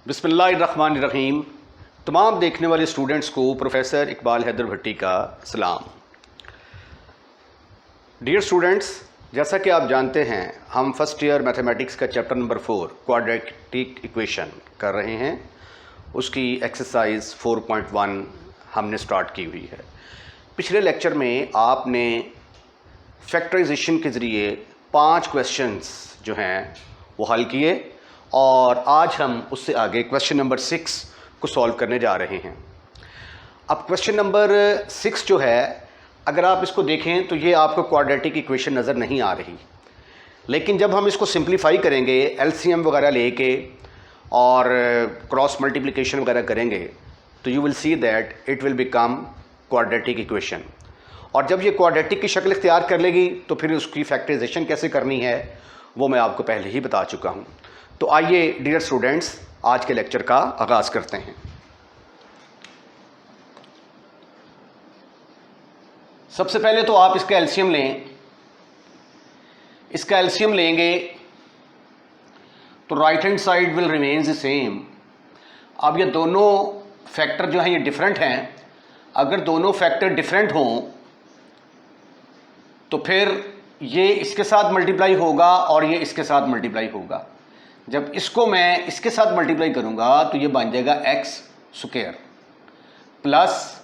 बिस्मिल्लाहिर्रहमानिर्रहीम। तमाम देखने वाले स्टूडेंट्स को प्रोफेसर इकबाल हैदर भट्टी का सलाम। डियर स्टूडेंट्स, जैसा कि आप जानते हैं हम फर्स्ट ईयर मैथमेटिक्स का चैप्टर नंबर 4 क्वाड्रेटिक इक्वेशन कर रहे हैं। उसकी एक्सरसाइज 4.1 हमने स्टार्ट की हुई है। पिछले लेक्चर में आपने फैक्टराइजेशन के ज़रिए 5 क्वेश्चंस जो हैं वो हल किए और आज हम उससे आगे क्वेश्चन नंबर 6 को सॉल्व करने जा रहे हैं। अब क्वेश्चन नंबर 6 जो है, अगर आप इसको देखें तो ये आपको क्वाड्रेटिक इक्वेशन नज़र नहीं आ रही, लेकिन जब हम इसको सिंप्लीफाई करेंगे एलसीएम वगैरह लेके और क्रॉस मल्टीप्लिकेशन वगैरह करेंगे तो you will see that it will become quadratic equation. और जब ये क्वाड्रेटिक की शक्ल इख्तियार कर लेगी तो फिर उसकी फैक्टराइजेशन कैसे करनी है वो मैं आपको पहले ही बता चुका हूँ। तो आइए डियर स्टूडेंट्स, आज के लेक्चर का आगाज़ करते हैं। सबसे पहले तो आप इसका एलसीएम लें। इसका एलसीएम लेंगे तो right hand side will remains the same. अब ये दोनों फैक्टर जो हैं ये डिफरेंट हैं। अगर दोनों फैक्टर डिफरेंट हों तो फिर ये इसके साथ मल्टीप्लाई होगा और ये इसके साथ मल्टीप्लाई होगा। जब इसको मैं इसके साथ मल्टीप्लाई करूंगा तो ये बन जाएगा एक्स स्क्वायर, प्लस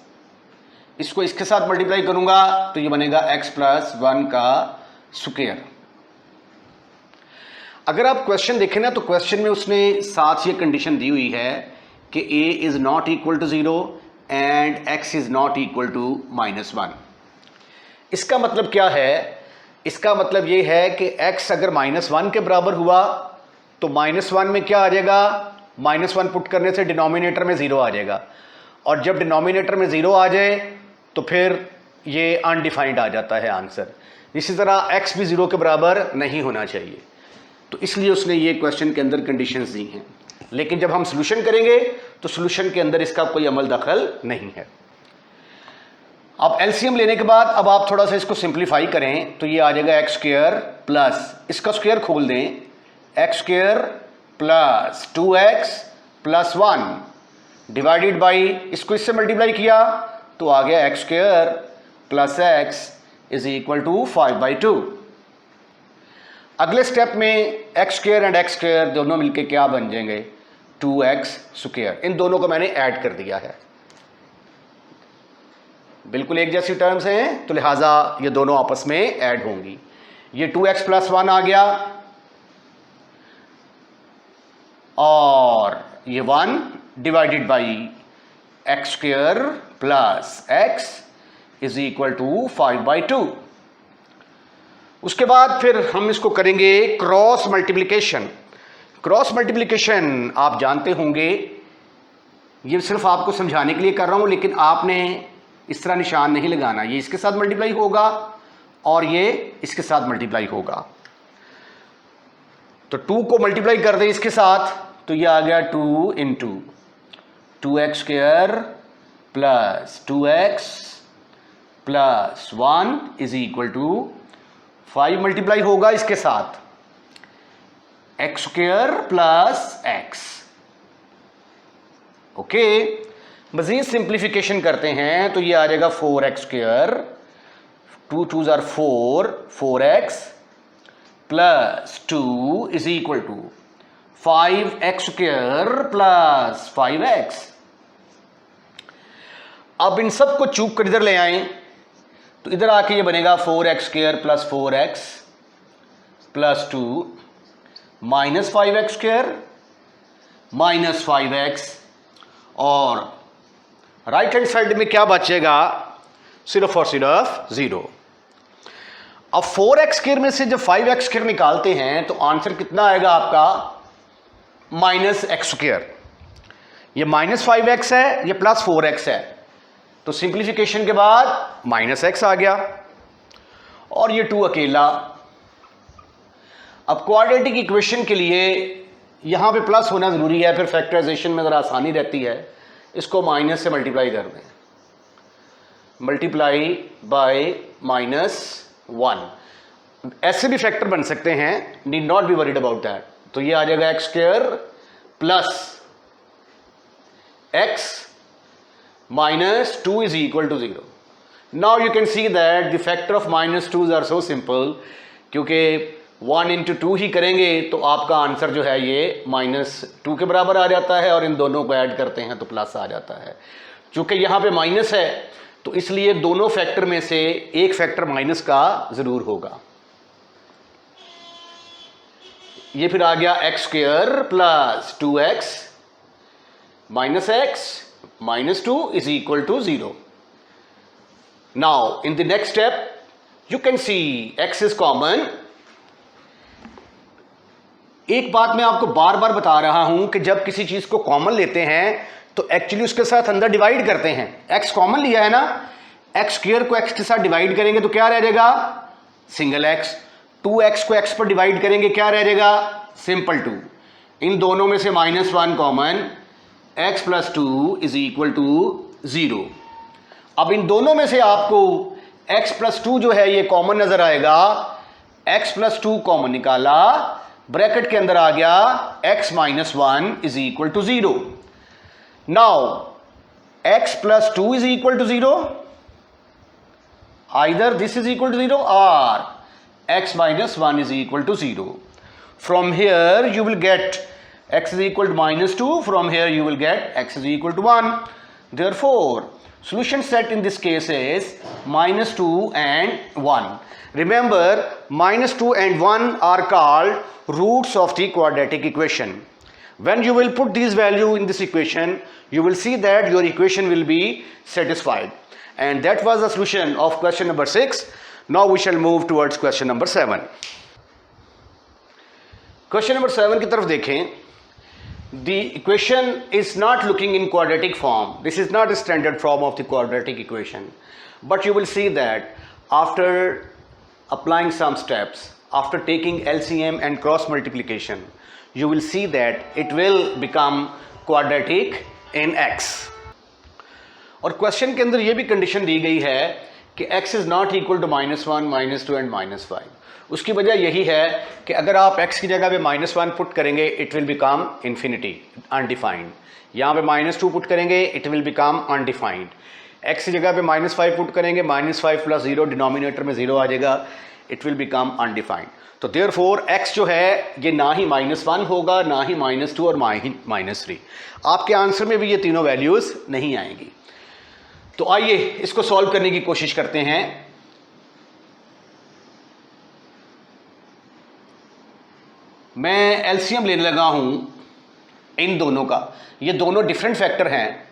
इसको इसके साथ मल्टीप्लाई करूंगा तो ये बनेगा x प्लस 1 का स्क्वायर। अगर आप क्वेश्चन देखें ना तो क्वेश्चन में उसने साथ ये कंडीशन दी हुई है कि a is not equal to 0 and x is not equal to -1। इसका मतलब क्या है? इसका मतलब ये है कि x अगर -1 के बराबर हुआ तो -1 में क्या आ जाएगा? -1 पुट करने से डिनोमिनेटर में 0 आ जाएगा, और जब डिनोमिनेटर में 0 आ जाए तो फिर ये अनडिफाइंड आ जाता है आंसर। इसी तरह x भी 0 के बराबर नहीं होना चाहिए, तो इसलिए उसने ये क्वेश्चन के अंदर कंडीशंस दी हैं। लेकिन जब हम सोल्यूशन करेंगे तो सोल्यूशन के अंदर इसका कोई अमल दखल नहीं है। अब एलसीएम लेने के बाद अब आप थोड़ा सा इसको सिंप्लीफाई करें तो ये आ जाएगा एक्स स्क्वायर प्लस, इसका स्क्वायर खोल दें, x square plus 2x plus 1 divided by, इसको इससे मल्टीप्लाई किया तो आ गया x square plus x is equal to 5/2। अगले स्टेप में x square and x square दोनों मिलके क्या बन जाएंगे? 2x square. इन दोनों को मैंने ऐड कर दिया है, बिल्कुल एक जैसी टर्म्स हैं तो लिहाजा ये दोनों आपस में ऐड होंगी। ये 2x प्लस 1 आ गया और ये 1 divided by x square plus x is equal to 5/2। उसके बाद फिर हम इसको करेंगे क्रॉस मल्टीप्लिकेशन। क्रॉस मल्टीप्लिकेशन आप जानते होंगे, ये सिर्फ आपको समझाने के लिए कर रहा हूं, लेकिन आपने इस तरह निशान नहीं लगाना। ये इसके साथ मल्टीप्लाई होगा और ये इसके साथ मल्टीप्लाई होगा। तो 2 को मल्टीप्लाई कर दें इसके साथ तो ये आ गया 2 into 2x square plus 2x plus 1 is equal to 5 multiply होगा इसके साथ x square plus x। Okay, मजीद सिंप्लीफिकेशन करते हैं तो ये आ जाएगा 4x square, 2 2s are 4, 4x plus 2 is equal to 5x square plus 5x। अब इन सब को चूक कर इधर ले आए तो इधर आके ये बनेगा 4x square plus 4x plus 2 minus 5x square minus 5x, और राइट हैंड साइड में क्या बचेगा? सिर्फ और सिर्फ 0। अब 4x स्क्वायर में से जब 5x स्क्वायर निकालते हैं तो आंसर कितना आएगा आपका? -x square. ये -5x है, ये प्लस 4x है, तो सिंप्लीफिकेशन के बाद -x आ गया और ये 2 अकेला। अब क्वाड्रेटिक इक्वेशन के लिए यहां पे प्लस होना जरूरी है, फिर फैक्टराइजेशन में जरा आसानी रहती है। इसको माइनस से मल्टीप्लाई कर दें, मल्टीप्लाई बाय -1। ऐसे भी फैक्टर बन सकते हैं, need not be worried about that. तो ये आ जाएगा x square plus x minus 2 is equal to 0. Now you can see that the factor of minus 2s are so simple, क्योंकि 1 into 2 ही करेंगे तो आपका आंसर जो है ये -2 के बराबर आ जाता है, और इन दोनों को ऐड करते हैं तो प्लस आ जाता है। चूँकि यहाँ पे माइनस है तो इसलिए दोनों फैक्टर में से एक फैक्टर माइनस का ज़रूर होगा। ये फिर आ गया x square plus 2x minus x minus 2 is equal to 0. Now in the next step you can see x is common. एक बात मैं आपको बार बार बता रहा हूं कि जब किसी चीज को कॉमन लेते हैं तो एक्चुअली उसके साथ अंदर डिवाइड करते हैं। x कॉमन लिया है ना, x स्क्वायर को x के साथ डिवाइड करेंगे तो क्या रह जाएगा, सिंगल x। 2x को x पर डिवाइड करेंगे क्या रह जाएगा, सिंपल 2। इन दोनों में से -1 common, x plus 2 is equal to 0। अब इन दोनों में से आपको x प्लस 2 जो है ये कॉमन नजर आएगा। x प्लस 2 कॉमन निकाला, ब्रैकेट के अंदर आ गया x minus 1 is equal to 0। Now x plus 2 is equal to 0, either this is equal to 0 और x minus 1 is equal to 0. From here you will get x is equal to -2. From here you will get x is equal to 1. Therefore solution set in this case is -2 and 1. Remember, -2 and 1 are called roots of the quadratic equation. When you will put these value in this equation, you will see that your equation will be satisfied. And that was the solution of question number 6. Now we shall move towards question number 7. Question number 7 की तरफ देखें। The equation is not looking in quadratic form. This is not a standard form of the quadratic equation. But you will see that after applying some steps, after taking LCM and cross multiplication, you will see that it will become quadratic in x. और question के अंदर ये भी condition दी गई है कि x is not equal to -1, -2 and -5। उसकी वजह यही है कि अगर आप x की जगह पे -1 पुट करेंगे it will become infinity, undefined. यहाँ पे -2 पुट करेंगे it will become undefined. x की जगह पे -5 पुट करेंगे, -5 प्लस 0 डिनोमिनेटर में 0 आ जाएगा, इट विल बिकम अनडिफाइंड। तो देयरफॉर x जो है ये ना ही -1 होगा, ना ही -2 और ना ही -3। आपके आंसर में भी ये तीनों वैल्यूज़ नहीं आएंगी। तो आइए इसको सॉल्व करने की कोशिश करते हैं। मैं एलसीएम लेने लगा हूं इन दोनों का। ये दोनों डिफरेंट फैक्टर हैं,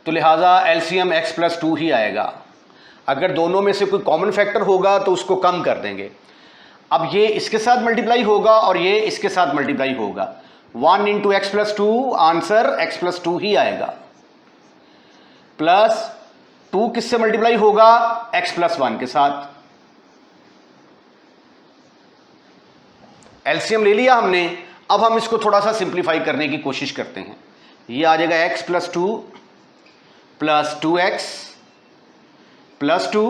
तो लिहाजा एलसीएम x प्लस 2 ही आएगा। अगर दोनों में से कोई कॉमन फैक्टर होगा तो उसको कम कर देंगे। अब ये इसके साथ मल्टीप्लाई होगा और ये इसके साथ मल्टीप्लाई होगा। 1 into x plus 2, answer x plus 2 ही आएगा। प्लस 2 किससे मल्टीप्लाई होगा, x प्लस 1 के साथ। एलसीएम ले लिया हमने। अब हम इसको थोड़ा सा सिंप्लीफाई करने की कोशिश करते हैं। ये आ जाएगा x plus 2 plus 2x plus 2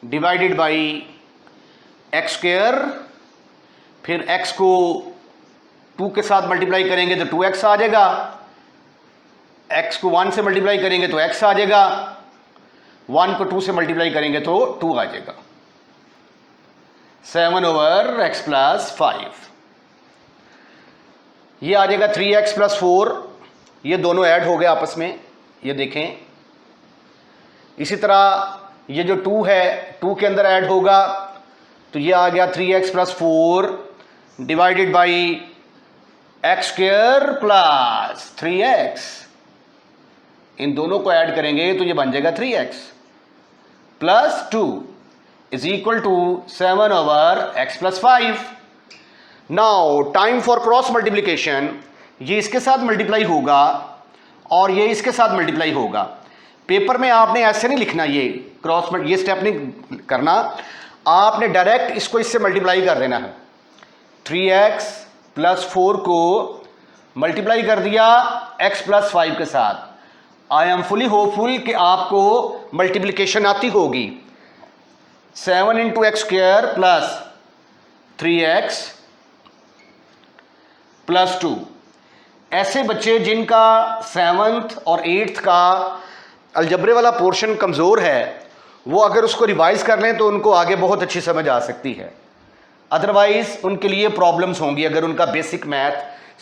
divided by x square, फिर x को 2 के साथ मल्टीप्लाई करेंगे तो 2x आ जाएगा, x को 1 से मल्टीप्लाई करेंगे तो x आ जाएगा, 1 को 2 से मल्टीप्लाई करेंगे तो 2 आ जाएगा। 7 ओवर x प्लस 5। ये आ जाएगा 3x प्लस 4। ये दोनों ऐड हो गए आपस में, ये देखें। इसी तरह ये जो 2 है 2 के अंदर ऐड होगा, तो ये आ गया 3x plus 4 divided by x square plus 3x। इन दोनों को ऐड करेंगे तो ये बन जाएगा 3x plus 2 is equal to 7 over x plus 5। Now time for cross multiplication. ये इसके साथ मल्टीप्लाई होगा और ये इसके साथ मल्टीप्लाई होगा। पेपर में आपने ऐसे नहीं लिखना, ये स्टेप नहीं करना, आपने डायरेक्ट इसको इससे मल्टीप्लाई कर देना है। 3x प्लस 4 को मल्टीप्लाई कर दिया x प्लस 5 के साथ। आई एम फुली होपफुल कि आपको मल्टीप्लिकेशन आती होगी। 7 into x square plus 3x +2। ऐसे बच्चे जिनका 7th और 8th का अलजबरे वाला पोर्शन कमज़ोर है, वो अगर उसको रिवाइज कर लें तो उनको आगे बहुत अच्छी समझ आ सकती है। अदरवाइज उनके लिए प्रॉब्लम्स होंगी अगर उनका बेसिक मैथ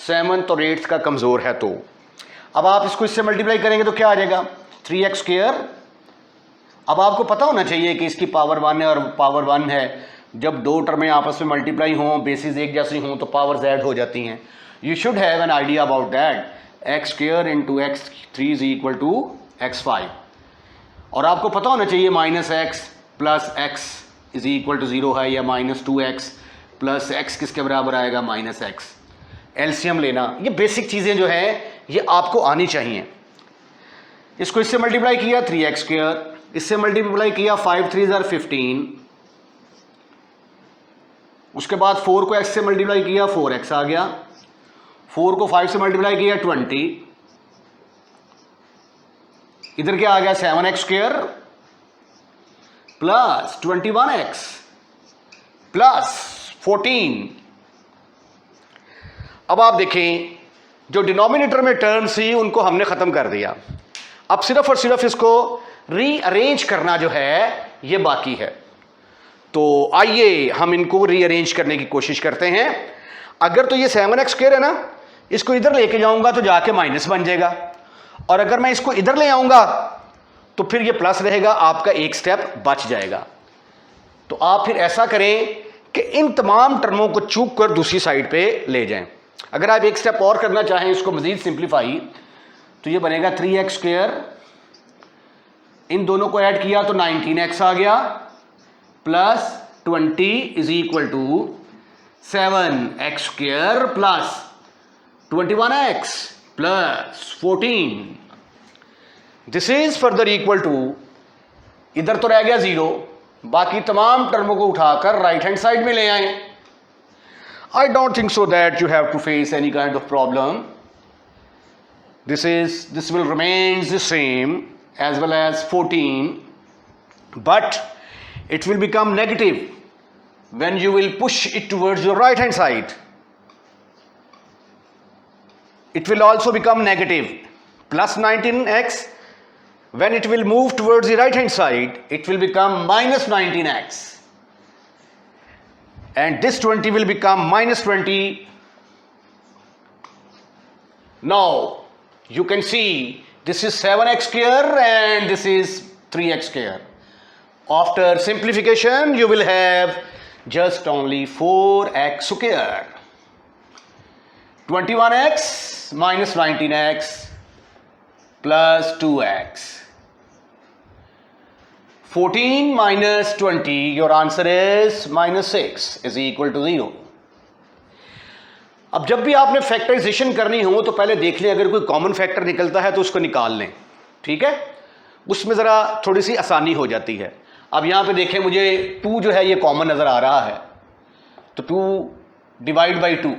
7th और 8th का कमज़ोर है तो। अब आप इसको इससे मल्टीप्लाई करेंगे तो क्या आ जाएगा, 3x²। अब आपको पता होना चाहिए कि इसकी पावर 1 है और पावर 1 है। जब दो टर्में आपस में मल्टीप्लाई हों, बेसिस एक जैसी हों, तो पावर z हो जाती हैं। You should have an idea about that. x² into x3 is equal to x5। और आपको पता होना चाहिए -x plus x is equal to 0 है, या -2x प्लस x किसके बराबर आएगा, -x। एलसीएम लेना, ये बेसिक चीज़ें जो है ये आपको आनी चाहिए। इसको इससे मल्टीप्लाई किया 3x², इससे मल्टीप्लाई किया 5 3 = 15, उसके बाद 4 को x से मल्टीप्लाई किया 4x आ गया, 4 को 5 से मल्टीप्लाई किया 20, इधर क्या आ गया 7x² प्लस 21x प्लस 14। अब आप देखें जो डिनोमिनेटर में टर्म्स थी उनको हमने ख़त्म कर दिया। अब सिर्फ और सिर्फ इसको रीअरेंज करना जो है ये बाकी है। तो आइए हम इनको रीअरेंज करने की कोशिश करते हैं। अगर तो ये 7x² है ना, इसको इधर लेके जाऊंगा तो जाके माइनस बन जाएगा, और अगर मैं इसको इधर ले आऊंगा तो फिर ये प्लस रहेगा, आपका एक स्टेप बच जाएगा। तो आप फिर ऐसा करें कि इन तमाम टर्मों को चूक कर दूसरी साइड पे ले जाएं। अगर आप एक स्टेप और करना चाहें इसको मजीद सिंप्लीफाई, तो ये बनेगा 3x², इन दोनों को ऐड किया तो 19x आ गया, plus 20 is equal to 7x² plus 21x plus 14। This is further equal to, इधर तो रह गया 0, बाकी तमाम टर्मों को उठाकर राइट हैंड साइड में ले आए। I don't think so that you have to face any kind of problem. This will remain the same as well as 14, but it will become negative when you will push it towards your right hand side. It will also become negative. Plus 19x, when it will move towards the right hand side, it will become minus 19x. And this 20 will become minus 20. Now you can see this is 7x² and this is 3x². After simplification you will have just only 4x². 21x minus 19x plus 2x. 14 minus 20, your answer is -6 is equal to 0. अब जब भी आपने factorisation करनी हो तो पहले देख लें, अगर कोई कॉमन फैक्टर निकलता है तो उसको निकाल लें, ठीक है, उसमें ज़रा थोड़ी सी आसानी हो जाती है। अब यहाँ पे देखें, मुझे 2 जो है ये कॉमन नज़र आ रहा है, तो 2 डिवाइड बाई 2,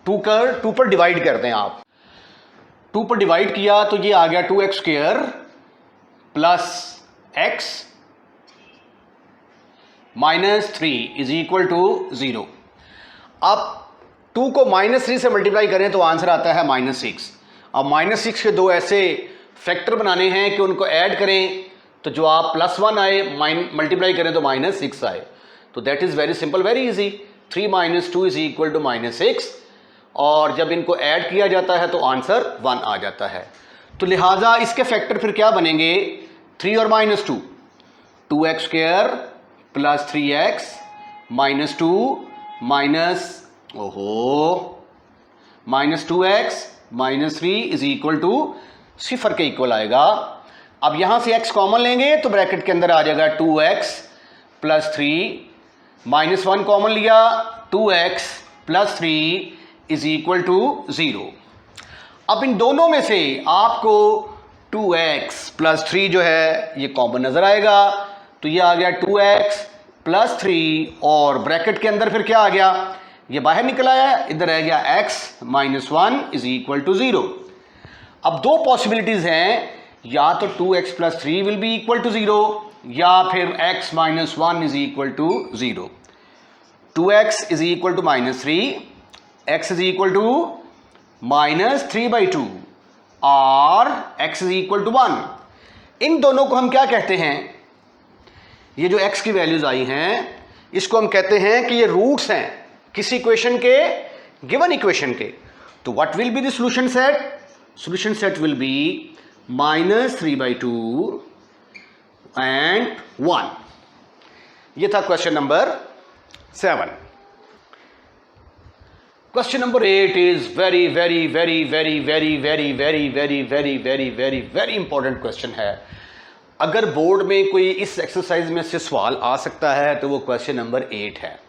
2 पर डिवाइड करते हैं आप। 2 पर डिवाइड किया तो ये आ गया 2x² plus x minus 3 is equal to 0। अब 2 को -3 से मल्टीप्लाई करें तो आंसर आता है -6। अब -6 के दो ऐसे फैक्टर बनाने हैं कि उनको ऐड करें तो जो आप +1 आए मल्टीप्लाई करें तो -6 आए। तो that is very simple, very easy. 3 - 2 is equal to -6, और जब इनको ऐड किया जाता है तो आंसर 1 आ जाता है। तो लिहाजा इसके फैक्टर फिर क्या बनेंगे, 3 और -2, 2x² plus 3x minus 2 minus -2x minus 3 is equal to 0 के इक्वल आएगा। अब यहां से x कॉमन लेंगे तो ब्रैकेट के अंदर आ जाएगा 2x प्लस 3, -1 कॉमन लिया, 2x plus 3 is equal to 0। अब इन दोनों में से आपको 2x प्लस 3 जो है ये कॉमन नजर आएगा, तो ये आ गया 2x प्लस 3, और ब्रैकेट के अंदर फिर क्या आ गया, ये बाहर निकल आया, इधर रह गया x minus 1 is equal to 0। अब दो पॉसिबिलिटीज हैं, या तो 2x plus 3 will be equal to 0, या फिर x minus 1 is equal to 0। 2x is equal to -3, x is equal to -3/2 और x इज इक्वल टू 1। इन दोनों को हम क्या कहते हैं? ये जो x की वैल्यूज आई हैं इसको हम कहते हैं कि ये रूट्स हैं किसी इक्वेशन के, गिवन इक्वेशन के। तो what will be the solution set? Solution set will be -3/2 and 1। ये था question number 7। Question number 8 is very very very very very very very very very very very very important question है। अगर board में कोई इस exercise में से सवाल आ सकता है तो वो क्वेश्चन नंबर 8 है।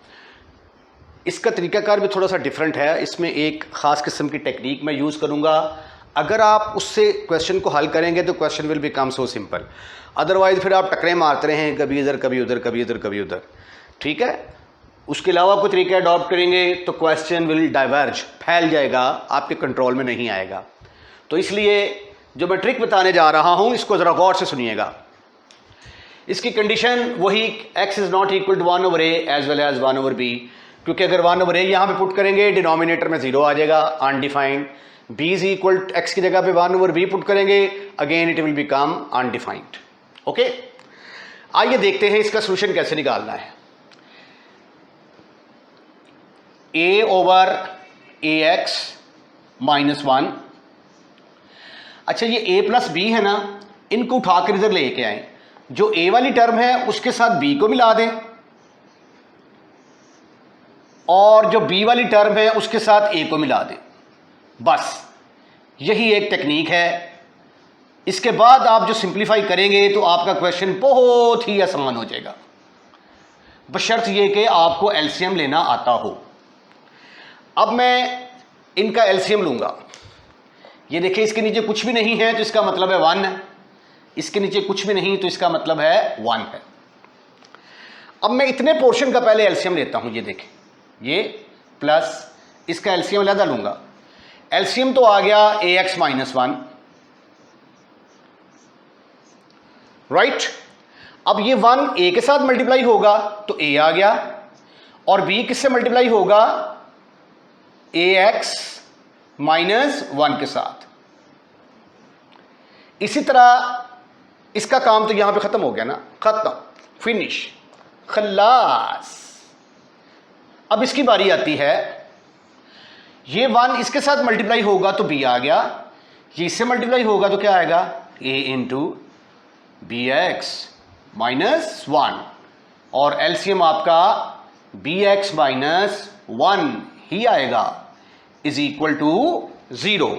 इसका तरीकाकार भी थोड़ा सा डिफरेंट है, इसमें एक ख़ास किस्म की टेक्निक मैं यूज़ करूँगा। अगर आप उससे क्वेश्चन को हल करेंगे तो question will become so simple, otherwise फिर आप टकरे मारते रहें, कभी इधर कभी उधर, कभी इधर कभी उधर। ठीक है, उसके अलावा कोई तरीका अडॉप्ट करेंगे तो क्वेश्चन विल डाइवर्ज, फैल जाएगा, आपके कंट्रोल में नहीं आएगा। तो इसलिए जो मैं ट्रिक बताने जा रहा हूँ इसको ज़रा गौर से सुनिएगा। इसकी कंडीशन वही x is not equal to 1/a as well as 1/b, क्योंकि अगर 1/a यहाँ पे पुट करेंगे डिनोमिनेटर में 0 आ जाएगा, undefined. b is equal x की जगह पे 1/b पुट करेंगे, again it will become undefined. Okay, आइए देखते हैं इसका सोल्यूशन कैसे निकालना है। a/ax -1। अच्छा, ये a प्लस b है ना, इनको उठाकर इधर लेके आए। जो a वाली टर्म है उसके साथ b को मिला दें और जो b वाली टर्म है उसके साथ a को मिला दें। बस यही एक टेक्निक है। इसके बाद आप जो सिंप्लीफाई करेंगे तो आपका क्वेश्चन बहुत ही आसान हो जाएगा, बशर्त ये कि आपको एलसीएम लेना आता हो। अब मैं इनका एलसीएम लूंगा। ये देखिए, इसके नीचे कुछ भी नहीं है तो इसका मतलब है 1 है, इसके नीचे कुछ भी नहीं तो इसका मतलब है 1 है। अब मैं इतने पोर्शन का पहले एलसीएम लेता हूं। ये देखें, ये प्लस इसका एलसीएम अलग लूंगा। एलसीएम तो आ गया ax -1, राइट। अब ये 1 a के साथ मल्टीप्लाई होगा तो a आ गया, और b किससे मल्टीप्लाई होगा? ax -1 के साथ। इसी तरह इसका काम तो यहां पे खत्म हो गया ना, खत्म, फिनिश, खल्लास। अब इसकी बारी आती है, ये 1 इसके साथ मल्टीप्लाई होगा तो b आ गया, ये इससे मल्टीप्लाई होगा तो क्या आएगा? a इंटू bx -1, और एलसीएम आपका bx -1 ही आएगा, इज इक्वल टू 0।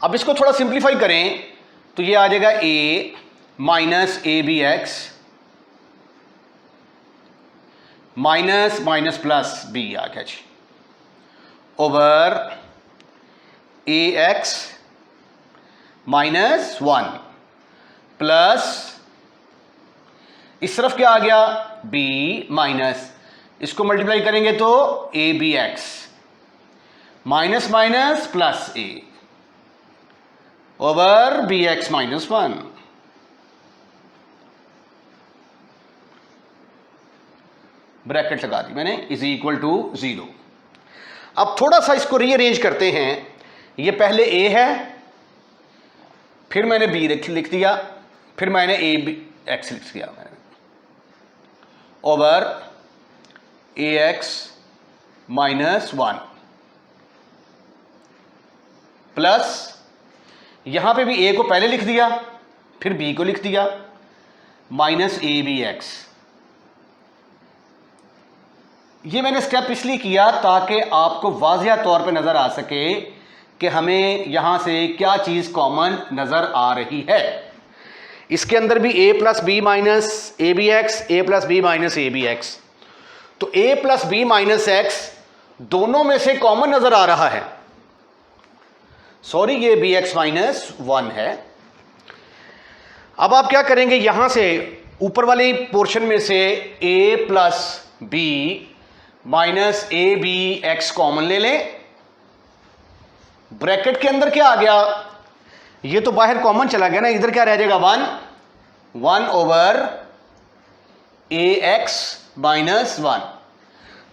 अब इसको थोड़ा सिंप्लीफाई करें तो ये आ जाएगा a minus abx minus minus plus b आ गया जी, ओवर ax -1 प्लस इस तरफ क्या आ गया? b माइनस, इसको मल्टीप्लाई करेंगे तो abx minus minus plus a over bx -1। Bracket लगा दी मैंने, इज इक्वल टू 0। अब थोड़ा सा इसको रीअरेंज करते हैं। ये पहले a है, फिर मैंने b लिख दिया, फिर मैंने ax लिख दिया मैंने, ओवर ax -1 प्लस यहां पे भी a को पहले लिख दिया, फिर b को लिख दिया, माइनस abx। ये मैंने स्टेप इसलिए किया ताकि आपको वाज़िया तौर पे नज़र आ सके कि हमें यहां से क्या चीज़ कॉमन नज़र आ रही है। इसके अंदर भी a plus b minus a b x, a plus b minus a b x, तो a plus b minus x दोनों में से कॉमन नज़र आ रहा है। सॉरी, ये bx -1 है। अब आप क्या करेंगे, यहां से ऊपर वाले पोर्शन में से a plus b minus a b x common ले लें। ब्रैकेट के अंदर क्या आ गया? ये तो बाहर कॉमन चला गया ना, इधर क्या रह जाएगा? 1 ओवर ax माइनस 1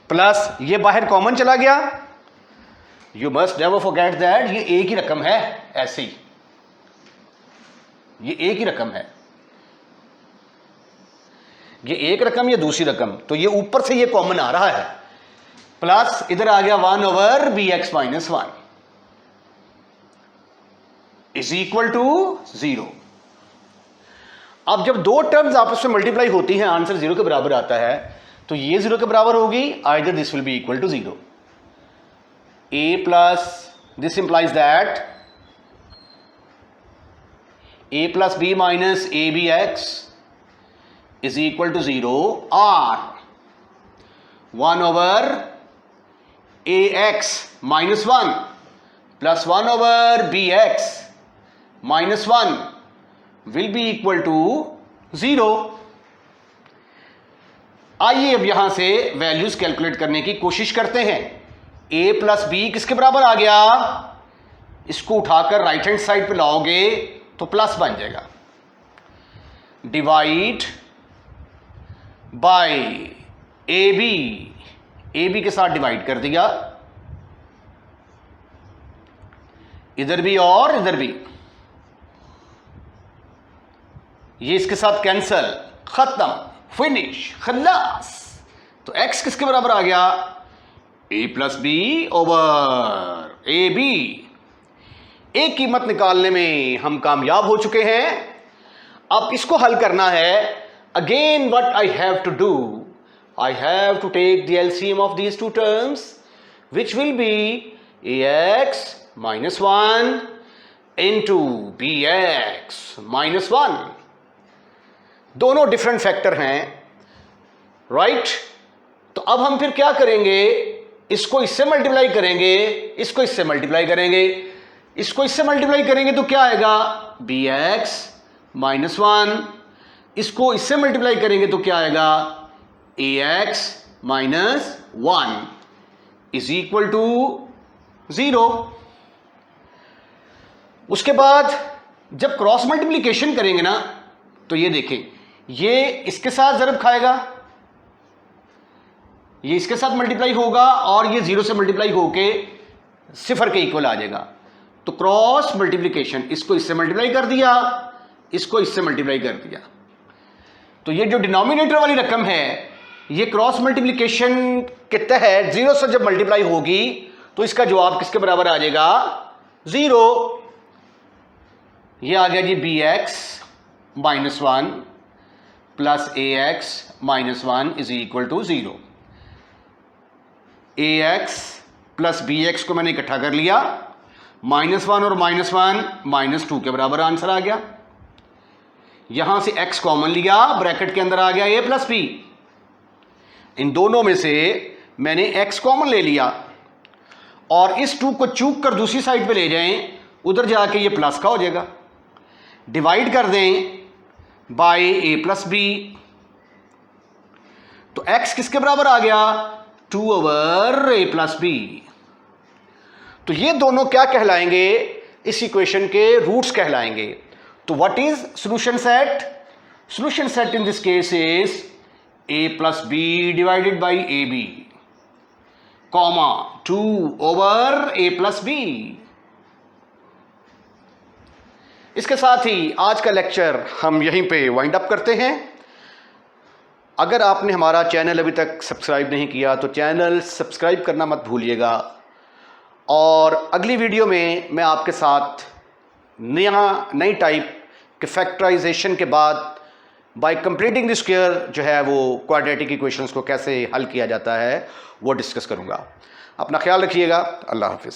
प्लस ये बाहर कॉमन चला गया, you must never forget that ये एक ही रकम है, ऐसे ही ये एक ही रकम है, ये एक रकम, ये दूसरी रकम, तो ये ऊपर से ये कॉमन आ रहा है, प्लस इधर आ गया 1 over b x minus 1 is equal to 0। अब जब दो टर्म्स आपस में मल्टीप्लाई होती हैं, आंसर 0 के बराबर आता है, तो ये 0 के बराबर होगी, either this will be equal to 0। a plus this implies that a plus b minus a b x is equal to 0 और 1 over a x minus 1 plus 1 over b x minus 1 will be equal to 0। आइए अब यहां से values calculate करने की कोशिश करते हैं। a प्लस बी किसके बराबर आ गया, इसको उठाकर राइट हैंड साइड पे लाओगे तो प्लस बन जाएगा, डिवाइड बाय ए बी के साथ डिवाइड कर दिया, इधर भी और इधर भी, ये इसके साथ कैंसल, खत्म, फिनिश, खल्लास। तो x किसके बराबर आ गया, a plus b over a b. एक कीमत निकालने में हम कामयाब हो चुके हैं। अब इसको हल करना है। Again what I have to do, I have to take the LCM of these two terms which will be ax minus 1 into b x minus 1। दोनों डिफरेंट फैक्टर हैं, राइट? तो अब हम फिर क्या करेंगे, इसको इससे मल्टीप्लाई करेंगे, इसको इससे मल्टीप्लाई करेंगे, इसको इससे मल्टीप्लाई करेंगे तो क्या आएगा, बी एक्स माइनस 1, इसको इससे मल्टीप्लाई करेंगे तो क्या आएगा, A x minus 1 is equal to 0। उसके बाद जब क्रॉस मल्टीप्लीकेशन करेंगे ना, तो ये देखें, ये इसके साथ ज़रब खाएगा, ये इसके साथ मल्टीप्लाई होगा और ये 0 से मल्टीप्लाई होके 0 के इक्वल आ जाएगा। तो क्रॉस मल्टीप्लिकेशन, इसको इससे मल्टीप्लाई कर दिया, इसको इससे मल्टीप्लाई कर दिया, तो ये जो डिनोमिनेटर वाली रकम है, ये क्रॉस मल्टीप्लिकेशन के तहत 0 से जब मल्टीप्लाई होगी तो इसका जवाब किसके बराबर आ जाएगा, 0। ये आ गया जी b x minus 1 plus a x minus 1 is equal to 0। A x plus b x को मैंने इकट्ठा कर लिया, माइनस 1 और माइनस 1 माइनस 2 के बराबर आंसर आ गया। यहां से x कॉमन लिया, ब्रैकेट के अंदर आ गया a प्लस बी। इन दोनों में से मैंने x कॉमन ले लिया और इस 2 को चूक कर दूसरी साइड पे ले जाएं, उधर जाके ये प्लस का हो जाएगा, डिवाइड कर दें बाय ए प्लस बी। तो x किसके बराबर आ गया, 2 ओवर ए प्लस बी। तो ये दोनों क्या कहलाएंगे, इस इक्वेशन के रूट्स कहलाएंगे। तो what is solution set, solution set in this case is a plus b divided by a b, comma 2 over a plus b. इसके साथ ही आज का लेक्चर हम यहीं पे वाइंड अप करते हैं। अगर आपने हमारा चैनल अभी तक सब्सक्राइब नहीं किया तो चैनल सब्सक्राइब करना मत भूलिएगा। और अगली वीडियो में मैं आपके साथ नई टाइप के फैक्टराइजेशन के बाद बाय कंप्लीटिंग द स्क्वायर जो है वो क्वाड्रेटिक इक्वेशंस को कैसे हल किया जाता है वो डिस्कस करूंगा। अपना ख्याल रखिएगा। अल्लाह हाफिज़।